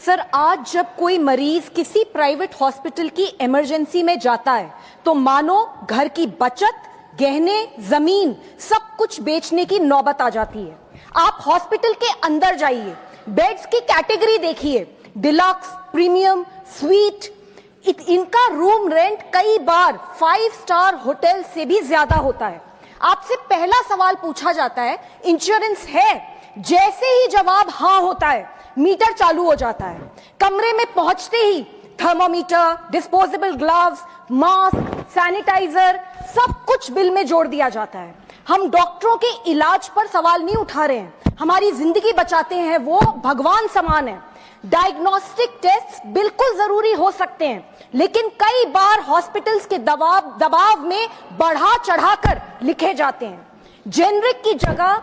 Sir, आज जब कोई मरीज किसी प्राइवेट हॉस्पिटल की इमरजेंसी में जाता है तो मानो घर की बचत, गहने, जमीन सब कुछ बेचने की नौबत आ जाती है। आप हॉस्पिटल के अंदर जाइए, बेड्स की कैटेगरी देखिए, डिलक्स, प्रीमियम, स्वीट, इनका रूम रेंट कई बार 5 स्टार होटल से भी ज्यादा होता है। आपसे पहला सवाल पूछा जाता है, इंश्योरेंस है? जैसे ही जवाब हाँ होता है, मीटर चालू हो जाता है। कमरे में पहुंचते ही thermometer, disposable gloves, mask, sanitizer सब कुछ बिल में जोड़ दिया जाता है। हम डॉक्टरों के इलाज पर सवाल नहीं उठा रहे हैं, हमारी जिंदगी बचाते हैं, वो भगवान समान है। डायग्नोस्टिक टेस्ट बिल्कुल जरूरी हो सकते हैं, लेकिन कई बार हॉस्पिटल्स के दबाव में बढ़ा चढ़ाकर लिखे जाते हैं। जेनरिक की जगह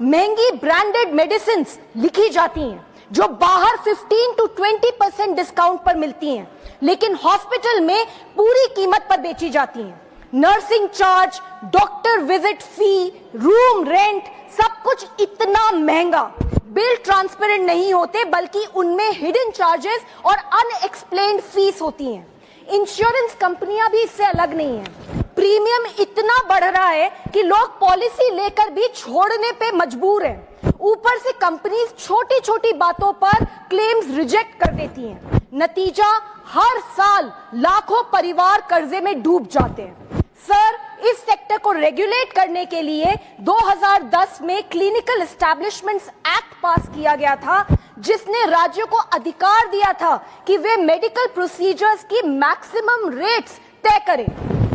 महंगी ब्रांडेड मेडिसिन लिखी जाती हैं, जो बाहर 15 to 20% डिस्काउंट पर मिलती हैं, लेकिन हॉस्पिटल में पूरी कीमत पर बेची जाती हैं। नर्सिंग चार्ज, डॉक्टर विजिट फी, रूम रेंट, सब कुछ इतना महंगा। बिल ट्रांसपेरेंट नहीं होते, बल्कि उनमें हिडन चार्जेस और अनएक्सप्लेन्ड फीस होती हैं। इंश्योरेंस कंपनियां भी इससे अलग नहीं हैं। प्रीमियम इतना बढ़ रहा है कि लोग पॉलिसी लेकर भी छोड़ने पे मजबूर हैं। ऊपर से कंपनीज छोटी छोटी बातों पर क्लेम्स रिजेक्ट कर देती हैं। नतीजा, हर साल लाखों परिवार कर्जे में डूब जाते हैं। सर, इस सेक्टर को रेगुलेट करने के लिए 2010 में क्लिनिकल एस्टैब्लिशमेंट्स एक्ट पास किया गया था, जिसने राज्यों को अधिकार दिया था कि वे मेडिकल प्रोसीजर्स की मैक्सिमम रेट्स तय करें।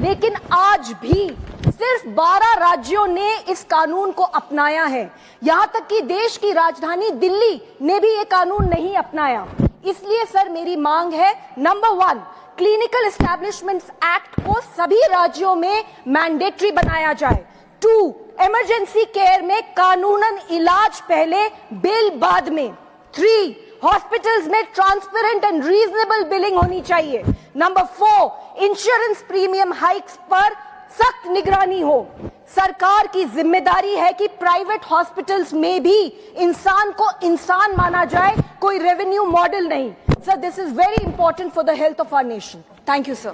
लेकिन आज भी सिर्फ 12 राज्यों ने इस कानून को अपनाया है। यहां तक कि देश की राजधानी दिल्ली ने भी ये कानून नहीं अपनाया। इसलिए सर, मेरी मांग है, नंबर 1, क्लिनिकल एस्टैब्लिशमेंट्स एक्ट को सभी राज्यों में मैंडेटरी बनाया जाए। 2, इमरजेंसी केयर में कानूनन इलाज पहले, बिल बाद में। 3, हॉस्पिटल्स में ट्रांसपेरेंट एंड रीजनेबल बिलिंग होनी चाहिए। नंबर 4, इंश्योरेंस प्रीमियम हाइक्स पर सख्त निगरानी हो। सरकार की जिम्मेदारी है कि प्राइवेट हॉस्पिटल्स में भी इंसान को इंसान माना जाए, कोई रेवेन्यू मॉडल नहीं। Sir, this is very important for the health of our nation. Thank you, sir.